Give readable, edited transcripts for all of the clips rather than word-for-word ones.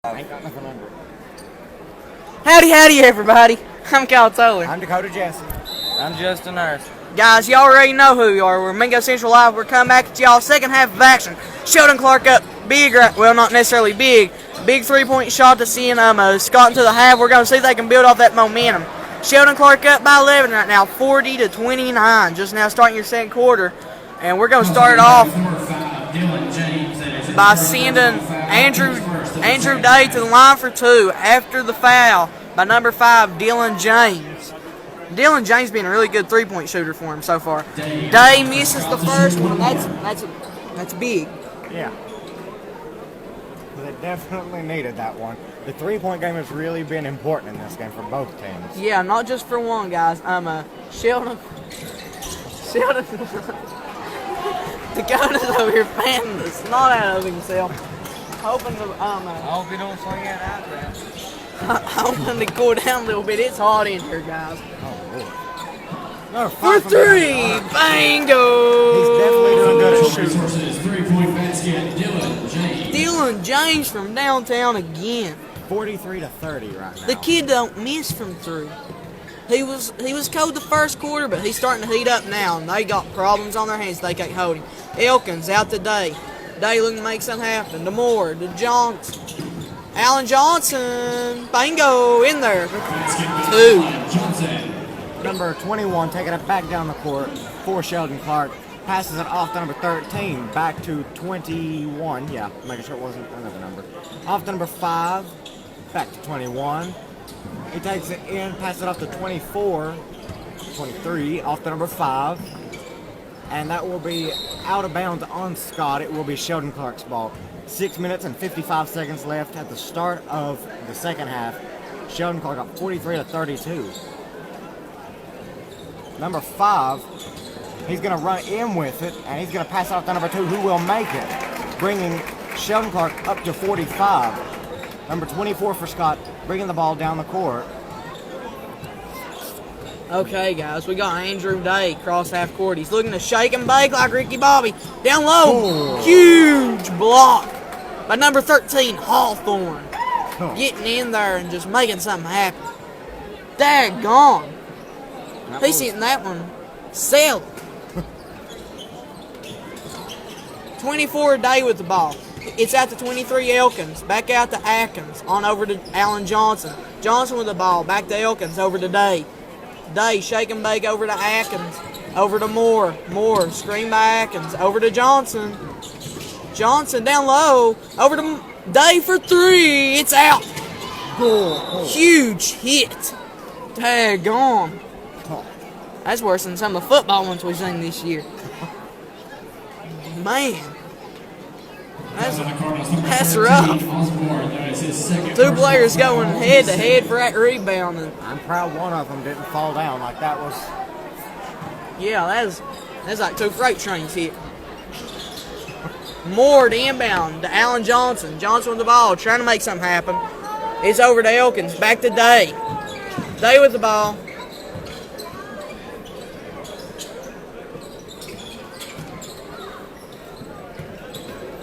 I ain't got nothing under it. Howdy, everybody. I'm Kyle Toller. I'm Dakota Jesse. I'm Justin Nurse. Guys, y'all already know who you are. We're Mingo Central Live. We're coming back at y'all second half of action. Sheldon Clark up big, well, not necessarily big. Big three-point shot to CNMO. Scott into the half. We're going to see if they can build off that momentum. Sheldon Clark up by 11 right now, 40-29. Just now starting your second quarter. And we're going to start it off by sending Andrew Day to the line for two after the foul by number 5, Dylan James. Dylan James being a really good three-point shooter for him so far. Day misses the first one. That's big. Yeah. They definitely needed that one. The three-point game has really been important in this game for both teams. Yeah, not just for one, guys. Sheldon. Dakota's over here fanning the snot out of himself. Hoping to, I hope you don't swing it out there. hoping to cool down a little bit. It's hot in here, guys. Oh, Lord. For three, bingo! He's definitely doing good at shooting. Three-point basket, Dylan James. Dylan James from downtown again. 43-30 right now. The kid don't miss from three. He was cold the first quarter, but he's starting to heat up now, and they got problems on their hands they can't hold him. Elkins out today. Day looking to make something happen. To Moore, to Johnson. Allen Johnson, bingo, in there. Two. Number 21 taking it back down the court for Sheldon Clark. Passes it off to number 13, back to 21. Yeah, making sure it wasn't another number. Off to number 5, back to 21. He takes it in, passes it off to 24, 23, off to number 5. And that will be out of bounds on Scott. It will be Sheldon Clark's ball. 6 minutes and 55 seconds left at the start of the second half. Sheldon Clark up 43-32. Number 5, he's going to run in with it, and he's going to pass it off to number 2, who will make it, bringing Sheldon Clark up to 45. Number 24 for Scott, bringing the ball down the court. Okay, guys, we got Andrew Day cross half court. He's looking to shake and bake like Ricky Bobby. Down low, huge block by number 13, Hawthorne. Getting in there and just making something happen. Daggone. He's hitting that one. Sell. 24 Day with the ball. It's out to 23 Elkins. Back out to Atkins. On over to Allen Johnson. Johnson with the ball. Back to Elkins. Over to Day. Day, shake and bake over to Atkins. Over to Moore. Moore, screen by Atkins. Over to Johnson. Johnson down low. Over to Day for three. It's out. Huge hit. Daggone. That's worse than some of the football ones we've seen this year. Man. That's rough. Two players going head to head for that rebound. I'm proud one of them didn't fall down like that was. Yeah, that's like two freight trains hit. Moore to inbound to Allen Johnson. Johnson with the ball, trying to make something happen. It's over to Elkins. Back to Day. Day with the ball.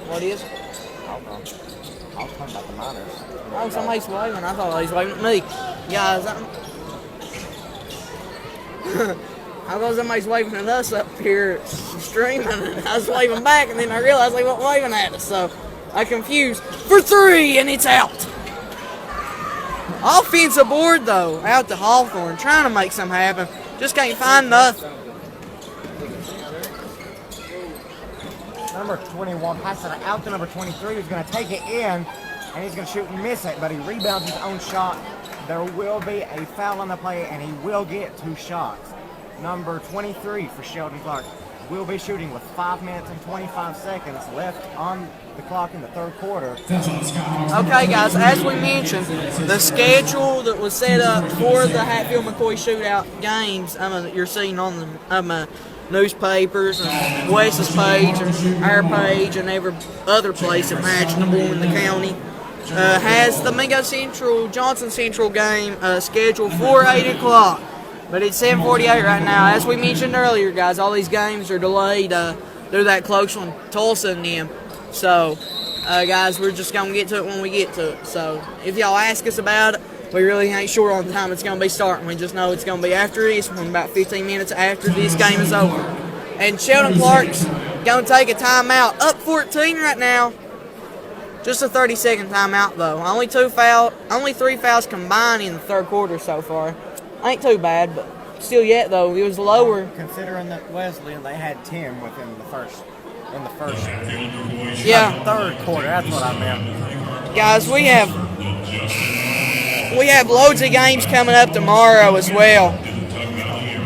What is? I'll talk about the minors. Oh, somebody's waving. I thought he was waving at me. Guys, I thought somebody's waving at us up here streaming, and I was waving back, and then I realized they weren't waving at us, so I confused. For three, and it's out. Offensive board, though, out to Hawthorne, trying to make something happen. Just can't find nothing. Number 21 passes it out to number 23, who's going to take it in, and he's going to shoot and miss it, but he rebounds his own shot. There will be a foul on the play, and he will get 2 shots. Number 23 for Sheldon Clark will be shooting with 5 minutes and 25 seconds left on the clock in the third quarter. Okay, guys, as we mentioned, the schedule that was set up for the Hatfield-McCoy Shootout games that you're seeing on the newspapers and Wes's page and our page and every other place imaginable in the county has the Mingo Central Johnson Central game scheduled for 8 o'clock, but it's 7:48 right now. As we mentioned earlier, guys, all these games are delayed due to that close one, Tulsa and them. So Guys, we're just going to get to it when we get to it. So if y'all ask us about it, we really ain't sure on the time it's going to be starting. We just know it's going to be after this, when about 15 minutes after this game is over. And Sheldon Clark's going to take a timeout. Up 14 right now. Just a 30-second timeout, though. Only 3 fouls combined in the third quarter so far. Ain't too bad, but still yet, though, it was lower. Considering that Wesleyan, they had 10 within the first. Yeah. Third quarter, that's what I meant. Guys, we have loads of games coming up tomorrow as well.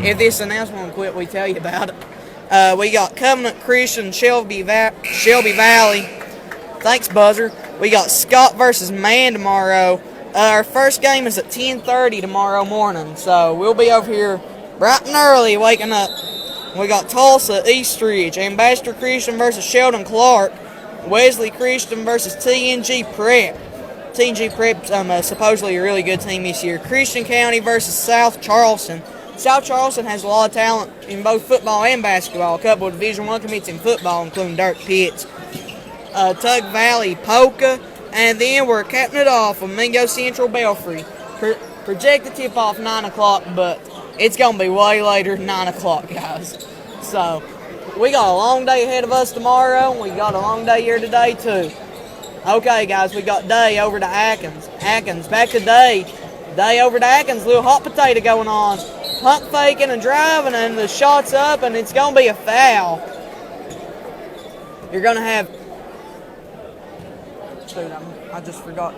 If this announcement won't quit, we tell you about it. We got Covenant Christian, Shelby Valley. Thanks, Buzzer. We got Scott versus Man tomorrow. Our first game is at 10:30 tomorrow morning, so we'll be over here bright and early waking up. We got Tulsa, Eastridge, Ambassador Christian versus Sheldon Clark, Wesley Christian versus TNG Prep. TNG Prep's supposedly a really good team this year. Christian County versus South Charleston. South Charleston has a lot of talent in both football and basketball. A couple of Division I commits in football, including Dirk Pitts. Tug Valley, Polka, and then we're capping it off with Mingo Central, Belfry. Projected tip-off 9 o'clock, but it's going to be way later than 9 o'clock, guys. So, we got a long day ahead of us tomorrow, and we got a long day here today, too. Okay, guys, we got Day over to Atkins. Atkins, back to Day. Day over to Atkins, little hot potato going on. Pump faking and driving, and the shot's up, and it's going to be a foul. You're going to have... Dude, I just forgot.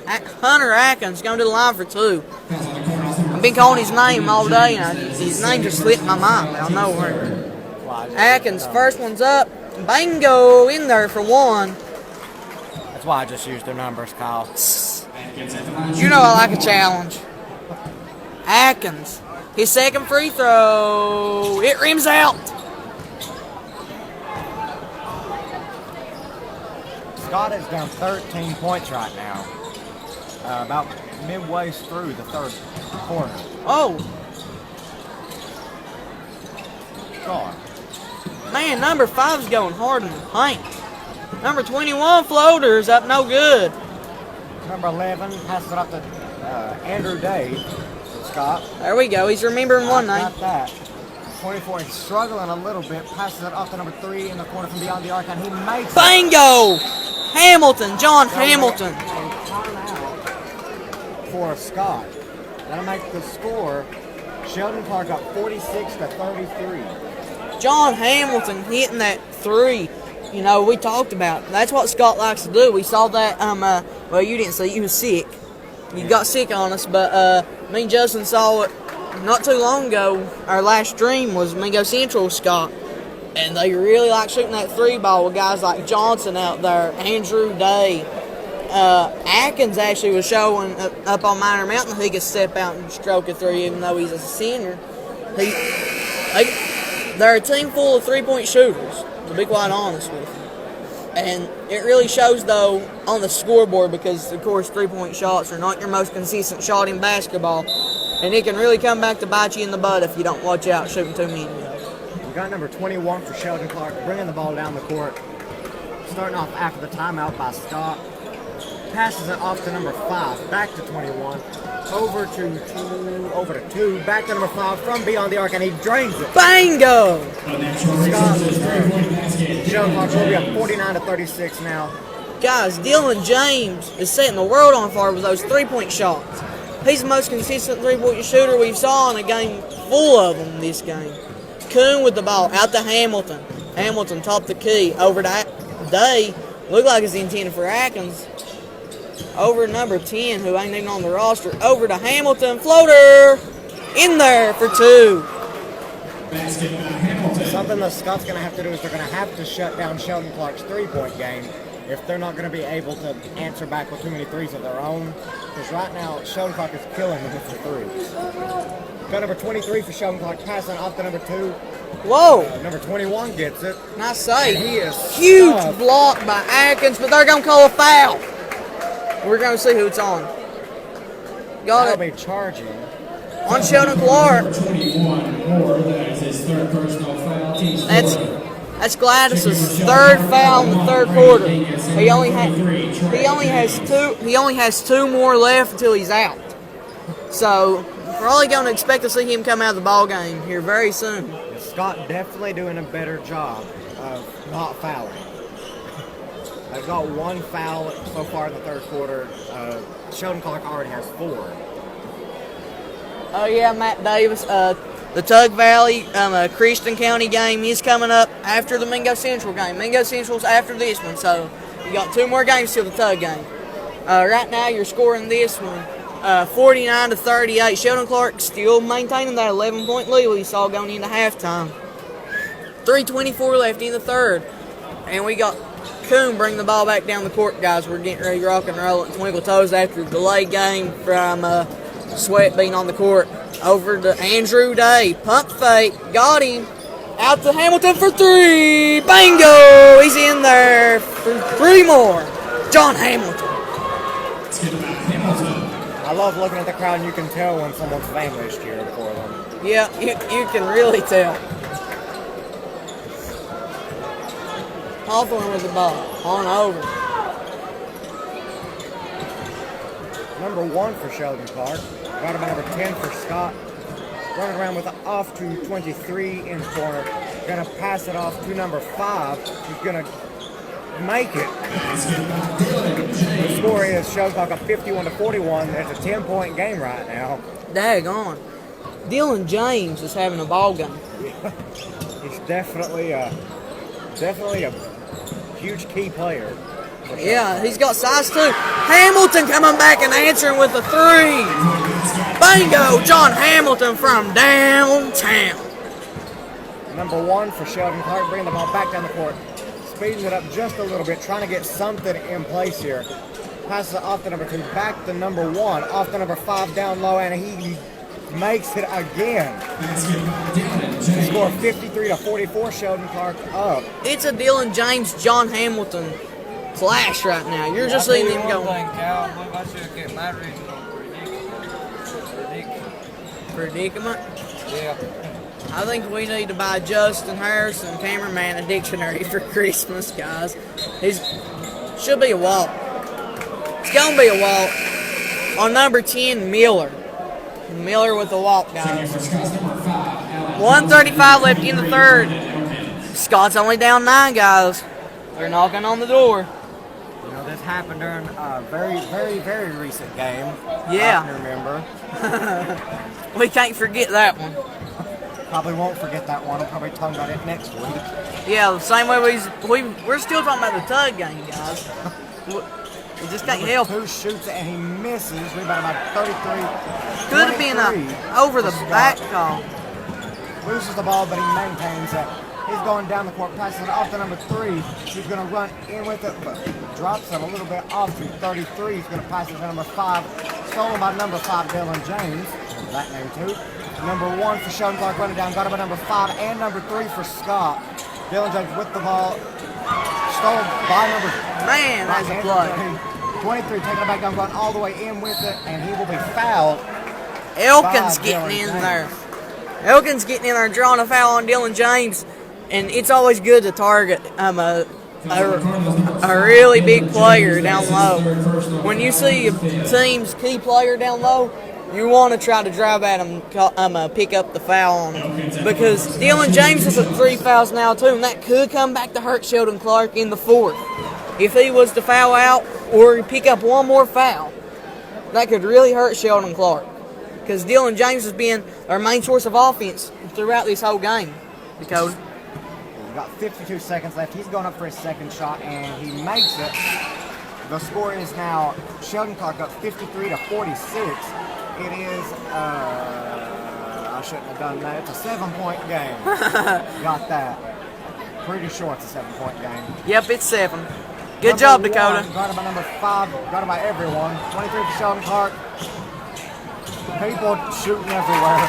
Hunter Atkins going to the line for 2. I've been calling his name all day, and his name just slipped my mind out of nowhere. Atkins, first one's up. Bingo in there for 1. That's why I just used their numbers, Kyle. You know I like a challenge. Atkins, his second free throw. It rims out. Scott is down 13 points right now. About midway through the third quarter. Oh, God. man, number 5's going hard in the paint. Number 21, floaters up no good. Number 11 passes it up to Andrew Day. Scott. There we go. He's remembering one name. Not that. 24 is struggling a little bit. Passes it off to number 3 in the corner from beyond the arc, and he makes it. Bingo! Hamilton, John Hamilton. And timeout for Scott. That'll make the score. Sheldon Clark up 46-33. John Hamilton hitting that 3. You know, we talked about it. That's what Scott likes to do. We saw that, well, you didn't see it. You was sick. You got sick on us, but me and Justin saw it not too long ago. Our last stream was Mingo Central, Scott. And they really like shooting that 3 ball with guys like Johnson out there, Andrew Day. Atkins actually was showing up on Minor Mountain he could step out and stroke a 3 even though he's a senior. They're a team full of 3-point shooters, to be quite honest with you. And it really shows, though, on the scoreboard because, of course, 3-point shots are not your most consistent shot in basketball. And it can really come back to bite you in the butt if you don't watch out shooting too many. We got number 21 for Sheldon Clark, bringing the ball down the court. Starting off after the timeout by Scott. Passes it off to number 5, back to 21. Over to 2, back to number 5 from beyond the arc, and he drains it. Bingo! Scott, Sheldon Clark will be up 49-36 now. Guys, Dylan James is setting the world on fire with those 3-point shots. He's the most consistent 3-point shooter we've saw in a game full of them this game. Kuhn with the ball, out to Hamilton. Hamilton topped the key, over to Day. Looked like it's intended for Atkins. Over to number 10, who ain't even on the roster. Over to Hamilton, floater! In there for 2. Something that Scott's going to have to do is they're going to have to shut down Sheldon Clark's 3-point game if they're not going to be able to answer back with too many threes of their own. Because right now, Sheldon Clark is killing them with the threes. Got number 23 for Sheldon Clark, passing off to number 2. Whoa! Number 21 gets it. Nice save. He is huge tough. block by Atkins, but they're going to call a foul. We're going to see who it's on. Got That'll it. be charging. On Sheldon Clark. Number 21, Moore, that is his third personal foul. Team That's scoring. That's Gladys's third foul in the third quarter. He only has two more left until he's out. So we're probably going to expect to see him come out of the ball game here very soon. Scott definitely doing a better job of not fouling. They've got one foul so far in the third quarter. Sheldon Clark already has 4. Oh yeah, Matt Davis. The Tug Valley Christian County game is coming up after the Mingo Central game. Mingo Central's after this one, so you got 2 more games till the Tug game. Right now, you're scoring this one 49-38. Sheldon Clark still maintaining that 11-point lead we saw going into halftime. 3:24 left in the third, and we got Coon bring the ball back down the court, guys. We're getting ready to rock and roll at Twinkle Toes after the delayed game from Sweat being on the court. Over to Andrew Day. Pump fake. Got him. Out to Hamilton for 3. Bingo! He's in there for 3 more. John Hamilton. I love looking at the crowd, and you can tell when someone's family is cheering for them. Yeah, you can really tell. Hawthorne with the ball. On over. Number 1 for Sheldon Clark. Got about number 10 for Scott. Running around with an off to 23 in the corner. Gonna pass it off to number 5. He's gonna make it. The score is Sheldon Clark up 51-41. It's a 10-point game right now. Daggone. Dylan James is having a ball game. He's definitely a huge key player. Yeah, he's got size 2. Hamilton coming back and answering with a 3. Bingo! John Hamilton from downtown. Number 1 for Sheldon Clark, bringing the ball back down the court. Speeding it up just a little bit, trying to get something in place here. Passes it off to number 2, back to number 1, off to number 5 down low, and he makes it again. Score 53-44, Sheldon Clark up. It's a Dylan James, John Hamilton clash right now. You're just seeing them go. Predicament? Yeah. I think we need to buy Justin Harrison, cameraman, a dictionary for Christmas, guys. Should be a walk. It's gonna be a walk. On number 10, Miller. Miller with the walk, guys. 1:35 left in the third. Scott's only down 9, guys. They're knocking on the door. You know, this happened during a very, very, very recent game. Yeah. I can remember. We can't forget that one. Probably won't forget that one. I'll probably talk about it next week. Yeah, the same way we're still talking about the Tug game, guys. We just can't help it. 2 shoots and he misses. Rebound about 33. Could have been over the back call. Loses the ball, but he maintains it. He's going down the court, passes it off to number 3. He's going to run in with it, but drops it a little bit off to 33. He's going to pass it to number 5. Stolen by number 5, Dylan James. That name too. Number 1 for Sheldon Clark running down. Got it by number 5 and number 3 for Scott. Dylan James with the ball. Stolen by number... Man, that's a play. 23, taking it back down, going all the way in with it, and he will be fouled. Elkins getting in there. Elkins getting in there, drawing a foul on Dylan James. And it's always good to target a really big player down low. When you see a team's key player down low, you want to try to drive at him, pick up the foul on him. Because Dylan James is at 3 fouls now too, and that could come back to hurt Sheldon Clark in the 4th. If he was to foul out or pick up one more foul, that could really hurt Sheldon Clark. Because Dylan James has been our main source of offense throughout this whole game. Dakota. We've got 52 seconds left. He's going up for his second shot, and he makes it. The score is now Sheldon Clark up 53-46. It is, I shouldn't have done that. It's a 7-point game. Got that. Pretty sure it's a 7-point game. Yep, it's 7. Good job, Dakota. Got it by number 5. Got it by everyone. 23 for Sheldon Clark. People shooting everywhere.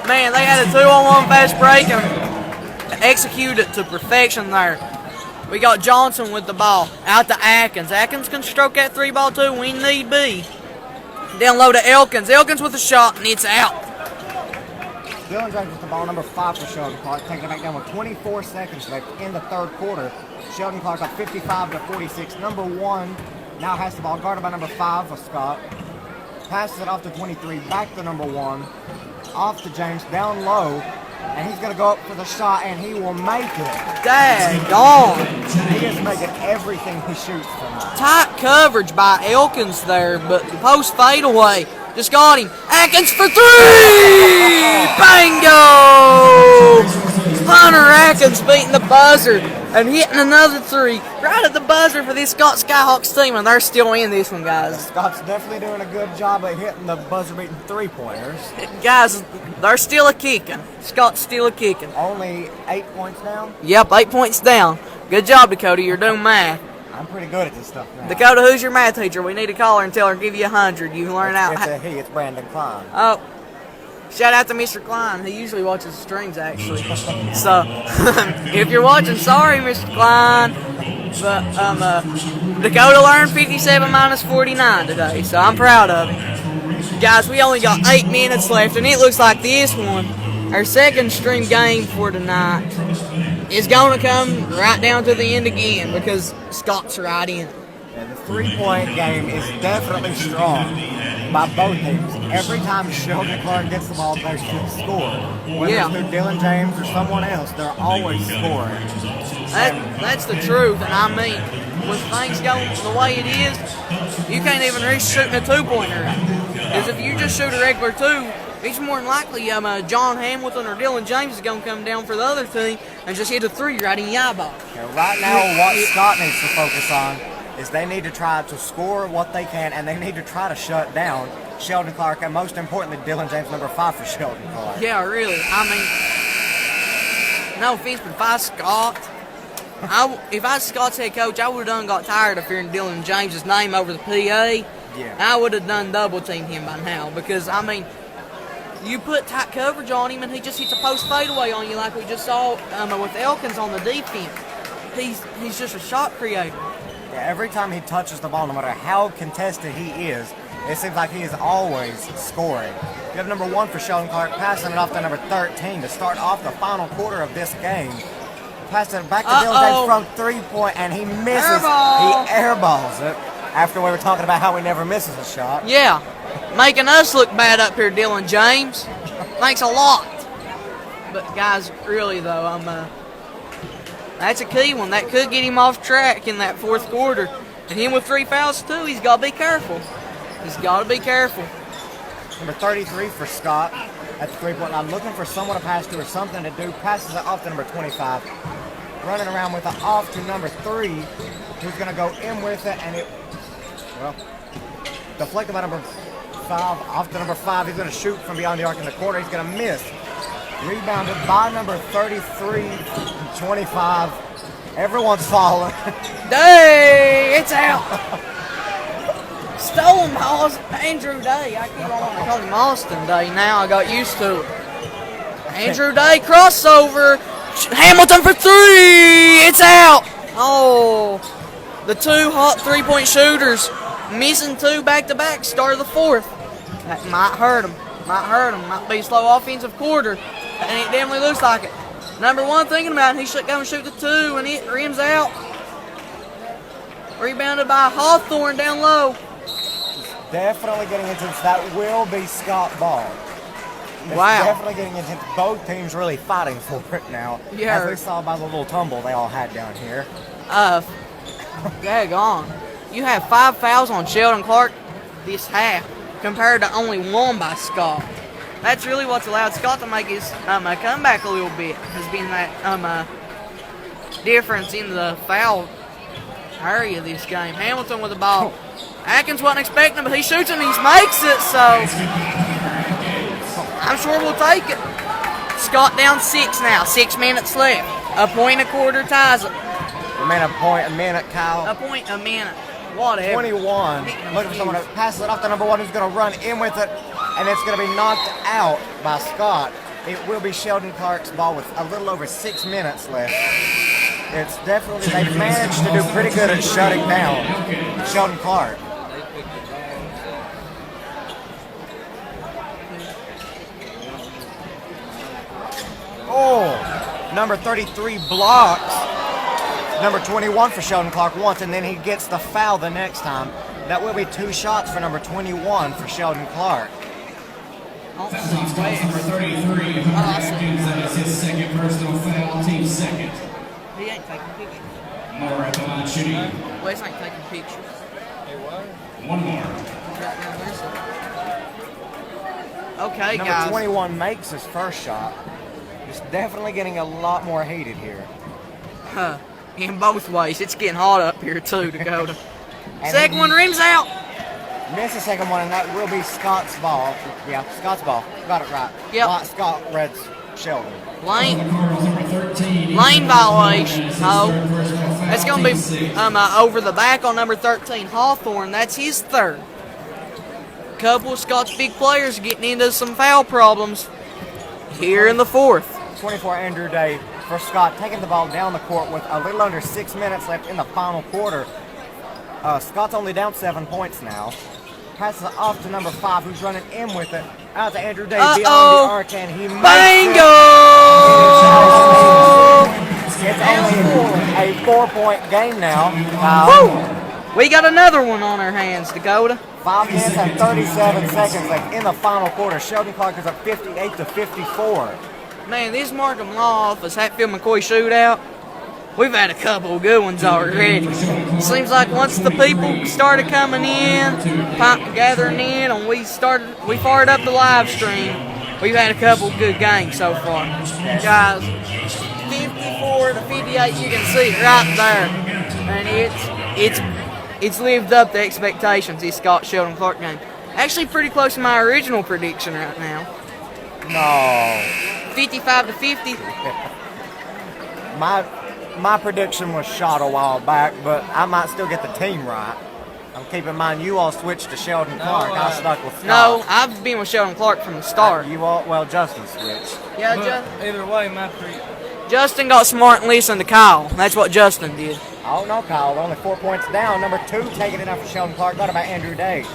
Man, they had a 2-on-1 fast break and executed it to perfection there. We got Johnson with the ball. Out to Atkins. Atkins can stroke that 3 ball too when need be. Down low to Elkins. Elkins with a shot, and it's out. Dylan James with the ball, number 5 for Sheldon Clark, taking it back down with 24 seconds left in the third quarter. Sheldon Clark up 55-46. Number 1 now has the ball, guarded by number 5 for Scott. Passes it off to 23, back to number 1. Off to James, down low. And he's going to go up for the shot, and he will make it. Daggone. He is making everything he shoots tonight. Tight coverage by Elkins there, but the post fadeaway just got him. Atkins for 3! Bingo! Hunter Atkins beating the buzzer and hitting another 3 right at the buzzer for this Scott Skyhawks team, and they're still in this one, guys. Scott's definitely doing a good job of hitting the buzzer-beating three-pointers. Guys, they're still a kicking. Scott's still a kicking. Only 8 points down. Yep, 8 points down. Good job, Dakota. You're doing math. I'm pretty good at this stuff now. Dakota, who's your math teacher? We need to call her and tell her to give you 100. You can learn out. It's a he. It's Brandon Klein. Oh, shout out to Mr. Klein. He usually watches the streams, actually. So, if you're watching, sorry, Mr. Klein. But, Dakota learned 57 minus 49 today, so I'm proud of him. Guys, we only got 8 minutes left, and it looks like this one, our second stream game for tonight, is going to come right down to the end again because Scott's right in it. And the three-point game is definitely strong by both teams. Every time Sheldon Clark gets the ball, they should score. Whether Yeah. it's through Dylan James or someone else, they're always scoring. That's the truth, and I mean, with things going the way it is, you can't even risk shooting a two-pointer. Because if you just shoot a regular 2, it's more than likely John Hamilton or Dylan James is going to come down for the other team and just hit a 3 right in the eyeball. And right now, what Scott needs to focus on is they need to try to score what they can, and they need to try to shut down Sheldon Clark, and most importantly, Dylan James, number 5 for Sheldon Clark. Yeah, really. I mean, no offense, but if I was Scott, if I was Scott's head coach, I would have done got tired of hearing Dylan James's name over the PA. Yeah. I would have done double team him by now because, I mean, you put tight coverage on him and he just hits a post fadeaway on you like we just saw with Elkins on the defense. He's just a shot creator. Yeah, every time he touches the ball, no matter how contested he is, it seems like he is always scoring. You have number 1 for Sheldon Clark, passing it off to number 13 to start off the final quarter of this game. Passing it back to Dylan James from 3-point, and he misses. Airball. He airballs it after we were talking about how he never misses a shot. Yeah, making us look bad up here, Dylan James. Thanks a lot. But guys, really though, that's a key one. That could get him off track in that fourth quarter. And him with 3 fouls too, he's got to be careful. He's got to be careful. Number 33 for Scott at the 3-point line, looking for someone to pass to or something to do. Passes it off to number 25. Running around with it off to number 3, who's going to go in with it, and it, well, deflected by number 5. Off to number 5. He's going to shoot from beyond the arc in the corner. He's going to miss. Rebounded by number 33, 25. Everyone's falling. Day, it's out. Stolen balls, Andrew Day. I keep on wanting to call him Austin Day now. I got used to it. Andrew Day crossover. Hamilton for 3. It's out. Oh, the 2 hot 3-point shooters missing 2 back-to-back. Start of the fourth. That might hurt him. Might be a slow offensive quarter. And it definitely looks like it. Number 1 thinking about it, he should go and shoot the 2, and it rims out. Rebounded by Hawthorne down low. Definitely getting intense. That will be Scott ball. It's Wow. definitely getting intense. Both teams really fighting for it now. Yeah. As we saw by the little tumble they all had down here. Daggone. You have 5 fouls on Sheldon Clark this half compared to only 1 by Scott. That's really what's allowed Scott to make his comeback a little bit. Has been that difference in the foul area of this game. Hamilton with the ball. Atkins wasn't expecting it, but he shoots and he makes it, so I'm sure we'll take it. Scott down 6 now. 6 minutes left. A point a quarter ties it. Remain a point a minute, Kyle. A point a minute. Whatever. 21. Looking for someone to pass it off to number 1 who's going to run in with it, and it's going to be knocked out by Scott. It will be Sheldon Clark's ball with a little over 6 minutes left. It's definitely, they've managed to do pretty good at shutting down Sheldon Clark. Number 33 blocks number 21 for Sheldon Clark once, and then he gets the foul the next time. That will be 2 shots for number 21 for Sheldon Clark. Foul on number 33, Hopkins. That is his second personal foul, team second. He ain't taking pictures. More at the line shooting. Wes ain't taking pictures. One more. He's right down there, so. Okay, Number guys. 21 makes his first shot. It's definitely getting a lot more heated here. Huh. In both ways. It's getting hot up here, too, Dakota. And Second one rims out. Miss the second one, and that will be Scott's ball. Yeah, Scott's ball. Got it right. Yep. Scott Reds Sheldon. Lane. Cardinals number 13. Lane violation. Oh. Oh. That's going to be over the back on number 13, Hawthorne. That's his third. Couple of Scott's big players getting into some foul problems here in the fourth. 24 Andrew Day for Scott, taking the ball down the court with a little under 6 minutes left in the final quarter. Scott's only down 7 points now. Passes it off to number 5, who's running in with it. Out to Andrew Day beyond the arc, and he makes Bingo! It's only a 4-point game now. Woo! We got another one on our hands, Dakota. 5 minutes and 37 seconds left in the final quarter. Sheldon Clark is up 58 to 54. Man, this mark 'em off as Hatfield-McCoy shootout. We've had a couple of good ones already. Seems like once the people started coming in, gathering in, and we fired up the live stream, we've had a couple of good games so far. Guys, 54 to 58, you can see it right there. And it's lived up to expectations, this Scott Sheldon Clark game. Actually pretty close to my original prediction right now. No. 55 to 50. My prediction was shot a while back, but I might still get the team right. I'm keeping in mind you all switched to Sheldon Clark. I stuck with Scott. No, I've been with Sheldon Clark from the start. Justin switched. Yeah, Either way, Justin got smart and listened to Kyle. That's what Justin did. Oh no, Kyle, only 4 points down. Number 2 taking it out for Sheldon Clark. Got it by Andrew Day.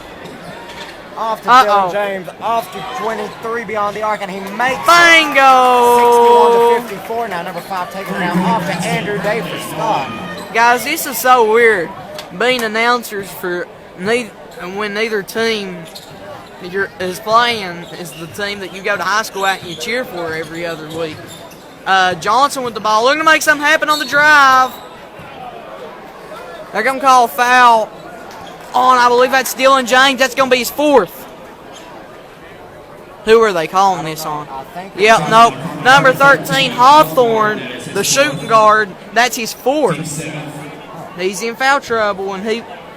Off to Sheldon James, off to 23 beyond the arc, and he makes Bingo! 61 to 54 now. Number 5 taking it down off to Andrew Day for Scott. Guys, this is so weird. Being announcers for when neither team is playing is the team that you go to high school at and you cheer for every other week. Johnson with the ball, looking to make something happen on the drive. They're going to call a foul on, I believe that's Dylan James. That's going to be his fourth. Who are they calling this on? Yep, nope. Number 13, Hawthorne, the shooting guard. That's his fourth. He's in foul trouble, and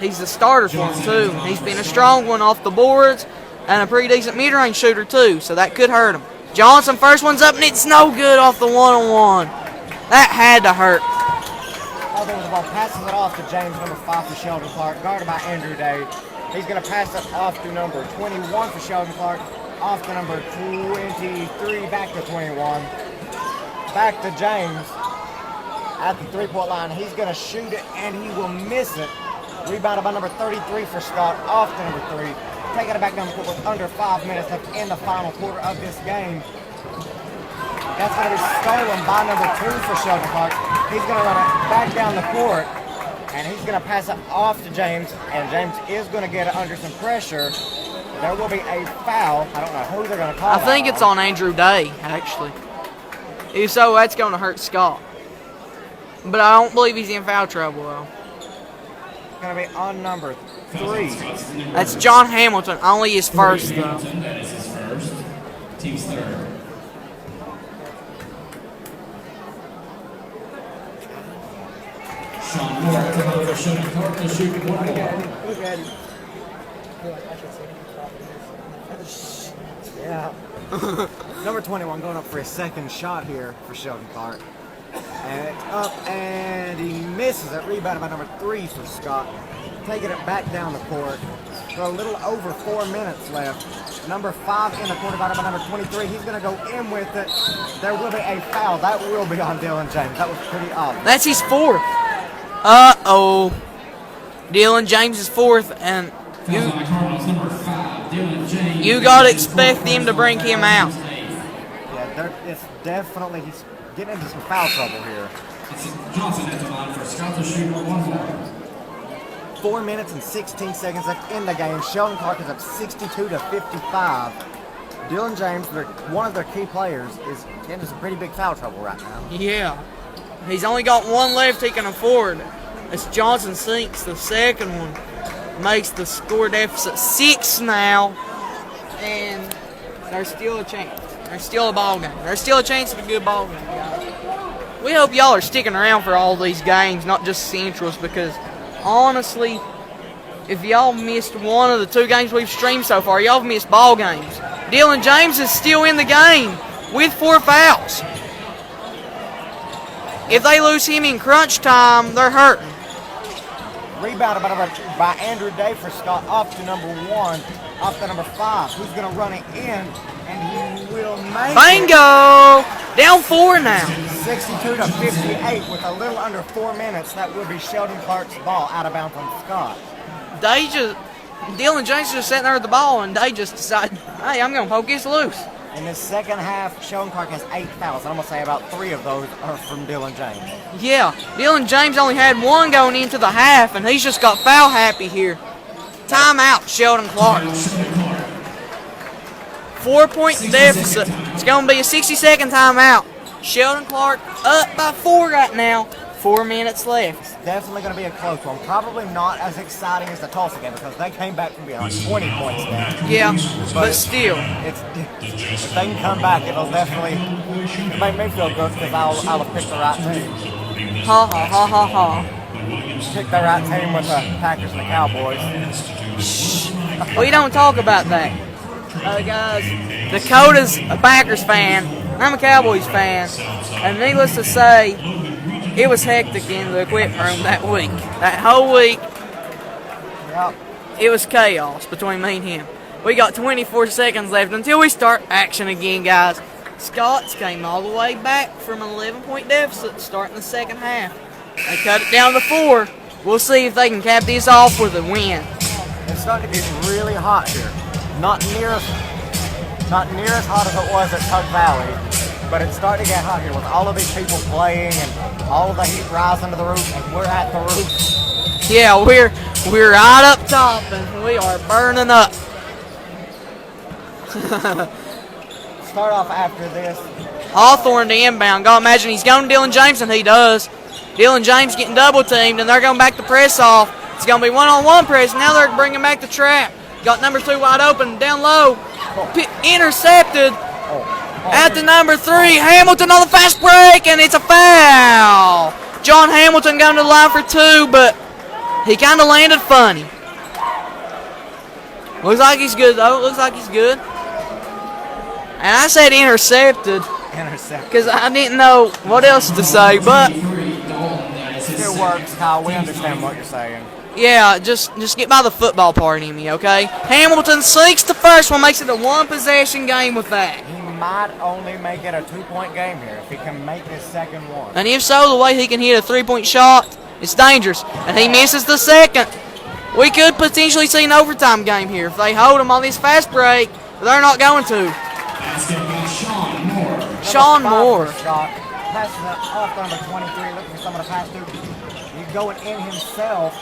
he's the starter for him, too. He's been a strong one off the boards and a pretty decent mid-range shooter, too, so that could hurt him. Johnson, first one's up, and it's no good off the one-on-one. That had to hurt. The ball passes it off to James, number 5 for Sheldon Clark, guarded by Andrew Day. He's going to pass it off to number 21 for Sheldon Clark, off to number 23, back to 21. Back to James at the 3-point line. He's going to shoot it, and he will miss it. Rebounded by number 33 for Scott, off to number 3. Taking it back down the court with under 5 minutes left in the final quarter of this game. That's going to be stolen by number 2 for Sheldon Clark. He's going to run it back down the court, and he's going to pass it off to James, and James is going to get it under some pressure. There will be a foul. I don't know who they're going to call. I think it's on Andrew Day, actually. If so, that's going to hurt Scott. But I don't believe he's in foul trouble, though. It's going to be on number 3. That's John Hamilton, only his first, though. That is his first. Team's third. Sean Moore coming over Sheldon Clark to shoot one more. Look at him. Yeah. Number 21 going up for his second shot here for Sheldon Clark. And it's up, and he misses it. Rebounded by number 3 for Scott. Taking it back down the court. For a little over 4 minutes left. Number 5 in the quarter, by number 23. He's going to go in with it. There will be a foul. That will be on Dylan James. That was pretty obvious. That's his fourth. Uh-oh. Dylan James is fourth, and you got to expect them to bring him out. Yeah, it's definitely, getting into some foul trouble here. Johnson at the line for Scott the shooter, 1 foul. 4 minutes and 16 seconds left in the game. Sheldon Clark is up 62-55. Dylan James, one of their key players, is getting into some pretty big foul trouble right now. Yeah. He's only got one left he can afford. As Johnson sinks the second one. Makes the score deficit 6 now. And there's still a chance. There's still a ball game. There's still a chance of a good ball game, guys. We hope y'all are sticking around for all these games, not just Central's, because honestly, if y'all missed one of the 2 games we've streamed so far, y'all have missed ball games. Dylan James is still in the game with 4 fouls. If they lose him in crunch time, they're hurting. Rebounded by Andrew Day for Scott off to number 1, off to number 5. Who's going to run it in, and he will make Bingo! Down 4 now. 62-58 with a little under 4 minutes. That will be Sheldon Clark's ball out of bounds on Scott. Dylan James just sitting there with the ball, and they just decided, hey, I'm going to poke this loose. In the second half, Sheldon Clark has 8 fouls. I'm going to say about 3 of those are from Dylan James. Yeah, Dylan James only had 1 going into the half, and he's just got foul happy here. Timeout, Sheldon Clark. 4-point deficit. It's going to be a 60-second timeout. Sheldon Clark up by 4 right now. 4 minutes left. It's definitely going to be a close one. Probably not as exciting as the Tulsa game because they came back from behind 20 points down. Yeah, but still. If they can come back, it'll definitely make me feel good because I'll have picked the right team. Ha ha ha ha ha. Picked the right team with the Packers and the Cowboys. We don't talk about that. Guys, Dakota's a Packers fan. I'm a Cowboys fan. And needless to say, it was hectic in the equipment room that week. That whole week, Yep. it was chaos between me and him. We got 24 seconds left until we start action again, guys. Scots came all the way back from an 11-point deficit starting the second half. They cut it down to 4. We'll see if they can cap this off with a win. It's starting to get really hot here. Not near as hot as it was at Tug Valley, but it's starting to get hot here with all of these people playing and all of the heat rising to the roof, and we're at the roof. Yeah, we're right up top, and we are burning up. Start off after this. Hawthorne to inbound. God, imagine he's going to Dylan James, and he does. Dylan James getting double teamed, and they're going back to press off. It's going to be one-on-one press. Now they're bringing back the trap. Got number 2 wide open, down low. Intercepted at the number 3. Hamilton on the fast break, and it's a foul. John Hamilton going to the line for 2, but he kind of landed funny. Looks like he's good, though. Looks like he's good. And I said intercepted because I didn't know what else to say, but Still works, Kyle. We understand what you're saying. yeah, just get by the football part in me, okay? Hamilton sinks the first one, makes it a 1-possession game with that. He might only make it a 2-point game here if he can make this second one. And if so, the way he can hit a 3-point shot, it's dangerous. And he misses the second. We could potentially see an overtime game here if they hold him on this fast break, but they're not going to. Sean Moore. Shot. Passing it off number 23, looking for someone to pass to. He's going in himself.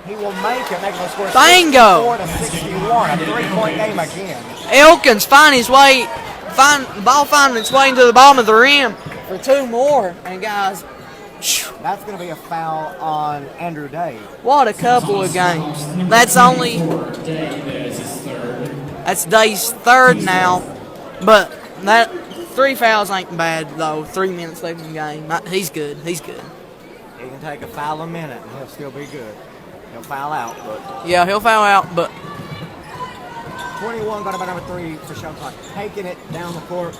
He will make it, making the score Bingo. 64-61. A 3-point game again. Elkins finding the ball finding its way into the bottom of the rim for 2 more. And guys, That's going to be a foul on Andrew Day. what a couple of games. That's Day's 3rd now, but that 3 fouls ain't bad though. 3 minutes left in the game. He's good. He's good. He can take a foul a minute and he'll still be good. He'll foul out, but Yeah, he'll foul out, but 21 got about number 3 for Sheldon Clark. Taking it down the court.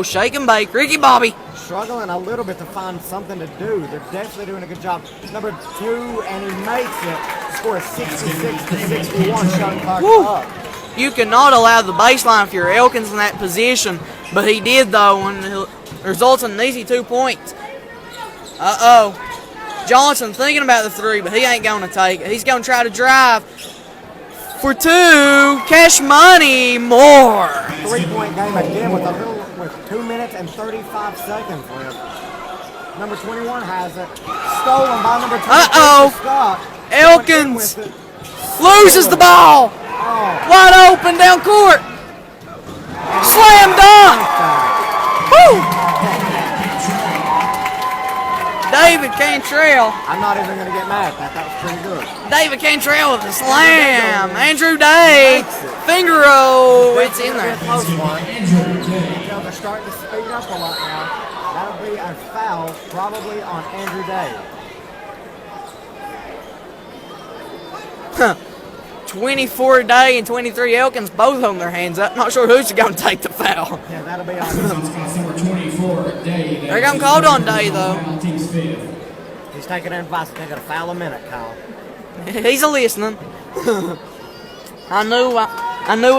shake and bake. Ricky Bobby. Struggling a little bit to find something to do. They're definitely doing a good job. Number 2, and he makes it. Score 66-61. Sheldon Clark up. You cannot allow the baseline if you're Elkins in that position, but he did though, and it results in an easy 2 points. Johnson thinking about the 3, but he ain't going to take it. He's going to try to drive for 2. Cash money, more. 3-point game again with with 2 minutes and 35 seconds left. Number 21 has it. Stolen by number 22. Uh-oh. Scott. Elkins With it. loses the ball. Oh, Wide open down court. Slam dunk. Woo! David Cantrell. I'm not even going to get mad at that. That was pretty good. David Cantrell with the slam. Andrew Day. Finger roll. It's in there. Close one. They're starting to speed up a lot now. That'll be a foul, probably on Andrew Day. 24 Day and 23 Elkins both holding their hands up. Not sure who's going to take the foul. Yeah, that'll be on. Number 24, Day. They're going to call on Day, though. Team's fifth. He's taking advice to take a foul a minute, Kyle. He's a listening. I knew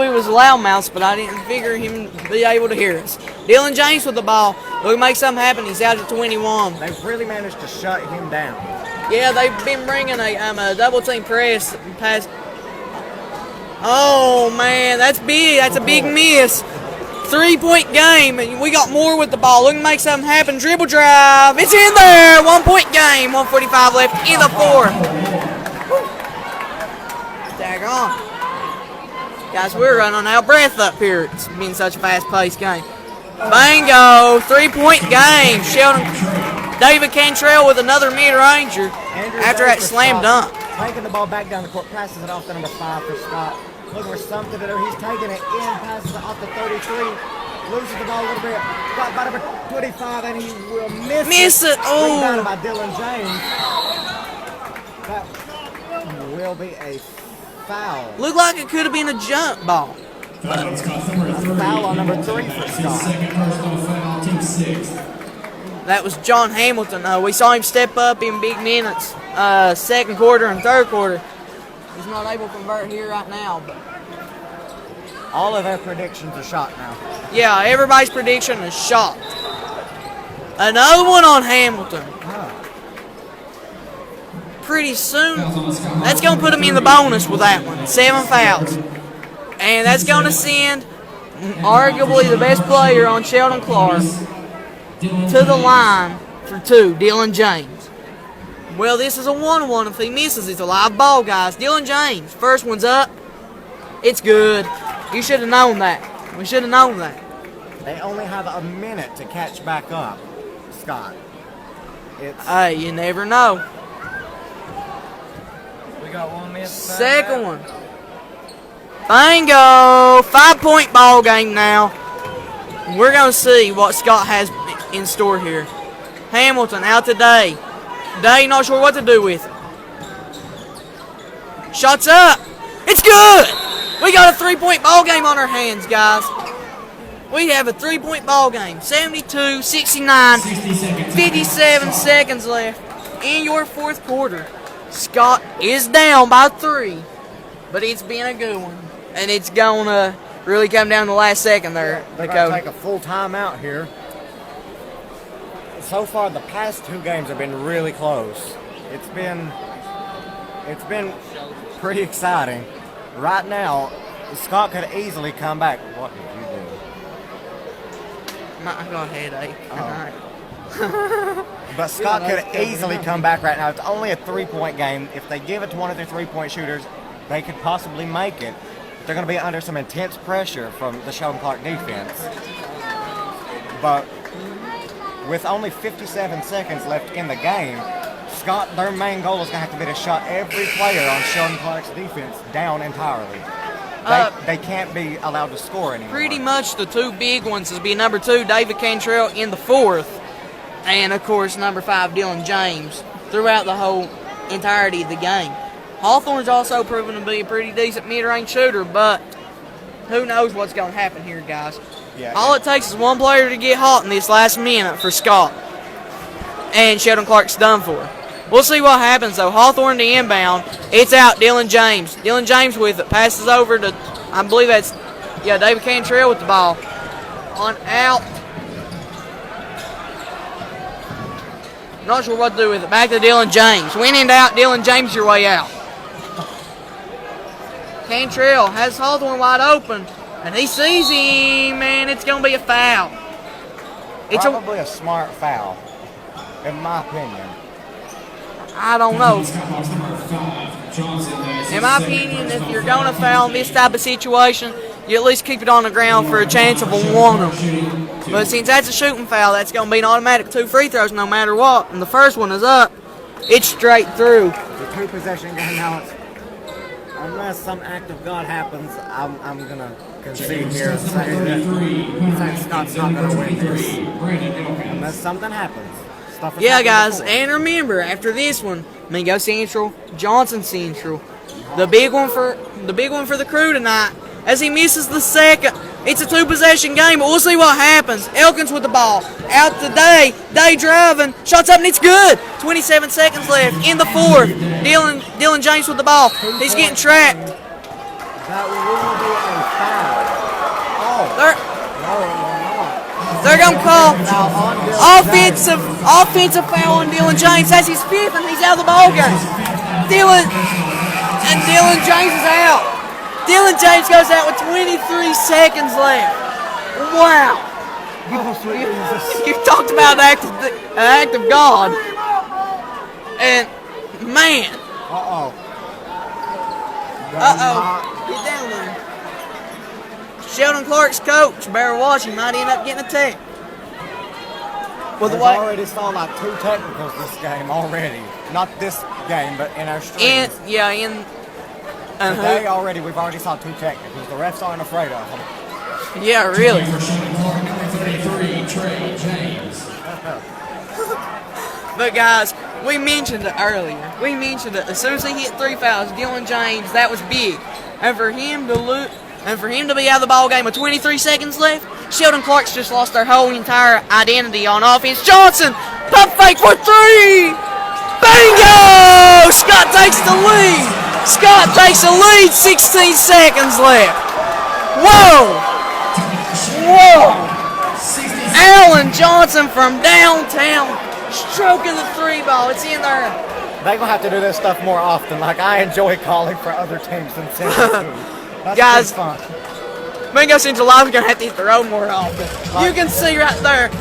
he was a loudmouth, but I didn't figure him to be able to hear us. Dylan James with the ball. Look, make something happen. He's out at 21. They've really managed to shut him down. Yeah, they've been bringing a double team press past. Oh man, that's big. That's a big miss. 3-point game, and we got more with the ball. Look, make something happen. Dribble drive. It's in there. 1-point game. 1:45 left in the fourth. Daggone. Guys, we're running out of breath up here. It's been such a fast-paced game. Bingo. 3-point game. Sheldon. David Cantrell with another mid-ranger after that slam dunk. Taking the ball back down the court, passes it off to number 5 for Scott. Looking for something to do. He's taking it in, passes it off to 33. Loses the ball a little bit. Got by number 25, and he will miss it. Oh. Rebounded by Dylan James. That will be a foul. Looked like it could have been a jump ball. Foul on number 3 for Scott. Second personal foul, team sixth. That was John Hamilton. We saw him step up in big minutes, second quarter and third quarter. He's not able to convert here right now, but All of their predictions are shot now. yeah, everybody's prediction is shot. Another one on Hamilton. Pretty soon, that's going to put him in the bonus with that one. 7 fouls. And that's going to send arguably the best player on Sheldon Clark to the line for 2, Dylan James. Well, this is a 1-1. If he misses, it's a live ball, guys. Dylan James, first one's up. It's good. You should have known that. We should have known that. They only have a minute to catch back up, Scott. Hey, you never know. We got 1 minute. Second one. Bingo! 5-point ball game now. We're going to see what Scott has in store here. Hamilton out today. Day not sure what to do with it. Shots up. It's good. We got a 3-point ball game on our hands, guys. We have a 3-point ball game. 72, 69, 57 seconds left in your fourth quarter. Scott is down by 3, but it's been a good one. And it's going to really come down to the last second there. They're going to take a full timeout here. So far, the past 2 games have been really close. It's been pretty exciting. Right now, Scott could easily come back. What did you do? I got a headache. But Scott could easily come back right now. It's only a 3-point game. If they give it to one of their 3-point shooters, they could possibly make it. They're going to be under some intense pressure from the Sheldon Clark defense. But with only 57 seconds left in the game, Scott, their main goal is going to have to be to shut every player on Sheldon Clark's defense down entirely. They can't be allowed to score anymore. Pretty much the 2 big ones is be number 2, David Cantrell in the fourth, and of course number 5, Dylan James, throughout the whole entirety of the game. Hawthorne's also proven to be a pretty decent mid-range shooter, but who knows what's going to happen here, guys. Yeah. All it takes is one player to get hot in this last minute for Scott, and Sheldon Clark's done for. We'll see what happens, though. Hawthorne to inbound. It's out, Dylan James. Dylan James with it. Passes over to, I believe that's, David Cantrell with the ball. On out. Not sure what to do with it. Back to Dylan James. When in doubt, Dylan James your way out. Cantrell has Hawthorne wide open, and he sees him, and it's going to be a foul. It's Probably a smart foul, in my opinion. I don't know. In my opinion, if you're going to foul in this type of situation, you at least keep it on the ground for a chance of a one. But since that's a shooting foul, that's going to be an automatic 2 free throws no matter what. And the first one is up. It's straight through. The 2-possession game now. Unless some act of God happens, I'm going to concede here and say that Scott's not going to win this. Unless something happens. Yeah, guys, and remember, after this one, Mingo Central, Johnson Central, the big one for the crew tonight, as he misses the second. It's a 2-possession game, but we'll see what happens. Elkins with the ball, out to Day driving, shots up and it's good. 27 seconds left in the fourth. Dylan James with the ball. He's getting trapped. That will be a foul. Oh, no, it will not. They're going to call offensive foul on Dylan James. That's his fifth, and he's out of the ball game. Dylan James is out. Dylan James goes out with 23 seconds left. Wow. You talked about an act of God. And, man. Get down there. Sheldon Clark's coach, better watch, he might end up getting a tech. Well, There's already saw like 2 technicals this game already. Not this game, but in our streams. Today we've already saw 2 technicals. The refs aren't afraid of them. Yeah, really. But guys, we mentioned it earlier. We mentioned it. As soon as he hit 3 fouls, Dylan James, that was big. And for him to be out of the ball game with 23 seconds left, Sheldon Clark's just lost their whole entire identity on offense. Johnson, pump fake for 3. Bingo! Scott takes the lead. 16 seconds left. Whoa! Alan Johnson from downtown, stroking the 3 ball. It's in there. They're going to have to do this stuff more often. Like, I enjoy calling for other teams than Central. That's guys, fun. Mingo Central Live is going to have to hit the road more often. You can see right there.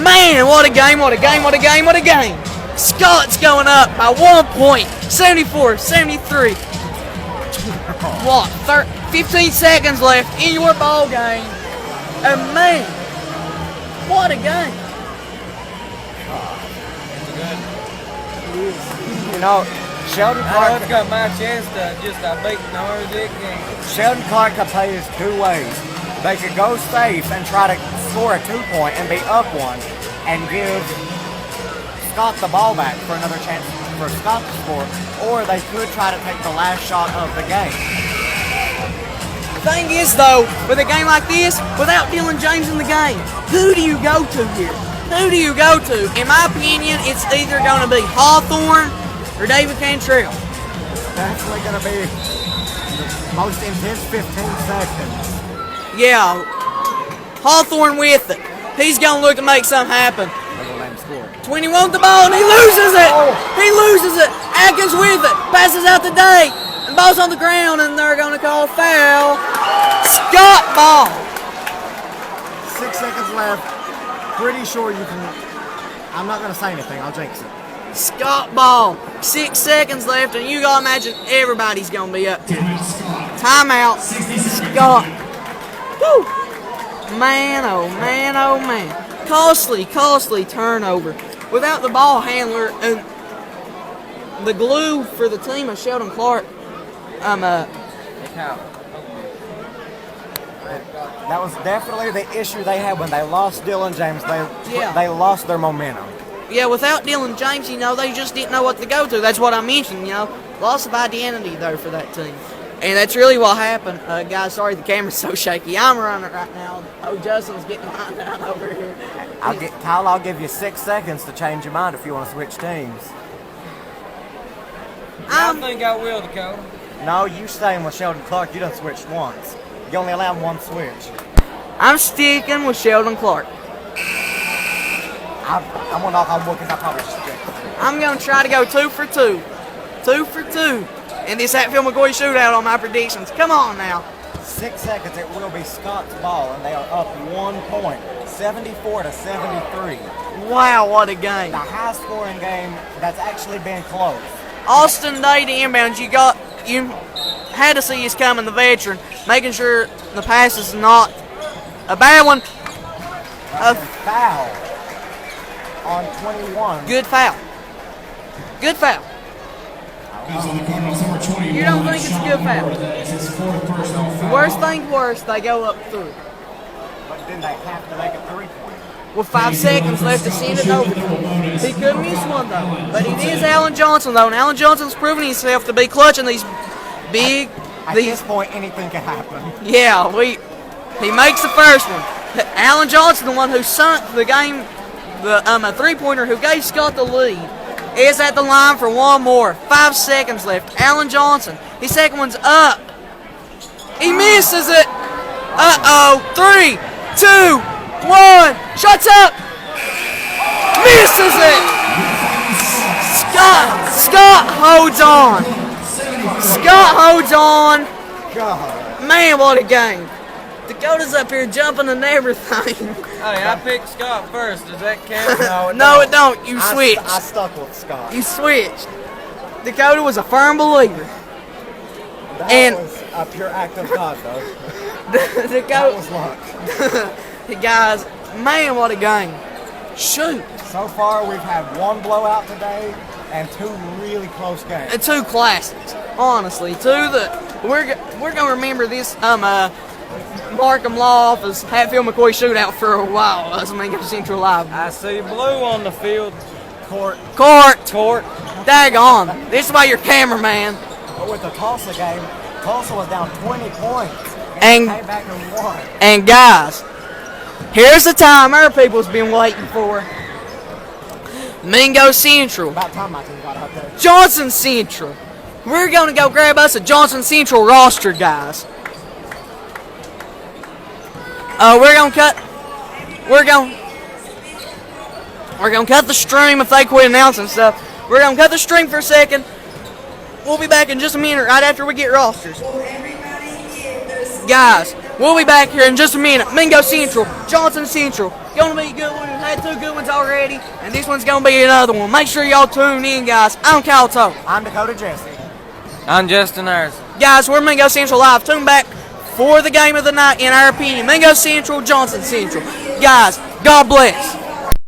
Man, what a game, what a game, what a game, what a game. Scott's going up by 1 point, 74-73. 15 seconds left in your ball game. And man, what a game. You know, Sheldon Clark. I've got my chance to just beat the Dick game. Sheldon Clark could play this 2 ways. They could go safe and try to score a 2-point and be up 1 and give Scott the ball back for another chance for Scott to score, or they could try to take the last shot of the game. Thing is, though, with a game like this, without Dylan James in the game, who do you go to here? Who do you go to? In my opinion, it's either going to be Hawthorne or David Cantrell. Definitely going to be the most intense 15 seconds. Yeah, Hawthorne with it. He's going to look to make something happen. 21 the ball, and he loses it. He loses it. Atkins with it. Passes out the Day. And ball's on the ground, and they're going to call foul. Scott ball. 6 seconds left. Pretty sure you can. I'm not going to say anything. I'll jinx it. Scott ball. 6 seconds left, and you got to imagine everybody's going to be up to it. Timeout. Scott. Woo. Man, oh man, oh man. Costly turnover. Without the ball handler and the glue for the team of Sheldon Clark, that was definitely the issue they had when they lost Dylan James. They lost their momentum. Yeah, without Dylan James, they just didn't know what to go to. That's what I mentioned, loss of identity though for that team. And that's really what happened. Guys, sorry the camera's so shaky. I'm running right now. Oh, Justin's getting mine down over here. Kyle, I'll give you 6 seconds to change your mind if you want to switch teams. I think I will, Dakota. No, you staying with Sheldon Clark. You done switched once. You only allow 1 switch. I'm sticking with Sheldon Clark. I'm going to knock on wood because I probably should stick. I'm going to try to go 2 for 2. 2 for 2. In this Hatfield-McCoy shootout on my predictions. Come on now. 6 seconds, it will be Scott's ball, and they are up 1 point, 74 to 73. Wow, what a game. The high-scoring game that's actually been close. Austin Day to inbound. You had to see us coming, the veteran, making sure the pass is not a bad one. That's a foul on 21. Good foul. Good foul. You don't think it's a good foul? Worst thing worst, they go up 3. But then they have to make a 3-point. With 5 seconds left to send it over. He could miss one though. But it is Alan Johnson though, and Alan Johnson's proven himself to be clutching these big. At this point, anything can happen. Yeah, he makes the first one. Alan Johnson, the one who sunk the game, a 3-pointer who gave Scott the lead, is at the line for one more. 5 seconds left. Alan Johnson, his second one's up. He misses it. Uh-oh. 3, 2, 1. Shots up. Misses it. Scott holds on. Scott holds on. God. Man, what a game. Dakota's up here jumping and everything. Hey, I picked Scott first. Does that count? No, it don't. You switched. I stuck with Scott. You switched. Dakota was a firm believer. That was a pure act of God, though. That was luck. Guys, man, what a game. Shoot. So far, we've had 1 blowout today and 2 really close games. And 2 classics, honestly. 2 that we're gonna remember this Markham Law Office Hatfield-McCoy shootout for a while. Us Mingo Central Live. I see blue on the field. Court. Court. Daggone. This is why you're cameraman. But with the Tulsa game, Tulsa was down 20 points And came back and won. And guys, here's the time our people's been waiting for. Mingo Central. About time my team got out there. Johnson Central. We're gonna go grab us a Johnson Central roster, guys. We're gonna cut the stream if they quit announcing stuff. We're gonna cut the stream for a second. We'll be back in just a minute right after we get rosters. Guys, we'll be back here in just a minute. Mingo Central, Johnson Central. Gonna be a good one. We've had 2 good ones already, and this one's gonna be another one. Make sure y'all tune in, guys. I'm Kyle Toe. I'm Dakota Jesse. I'm Justin Ayers. Guys, we're Mingo Central Live. Tune back for the game of the night, in our opinion. Mingo Central, Johnson Central. Guys, God bless.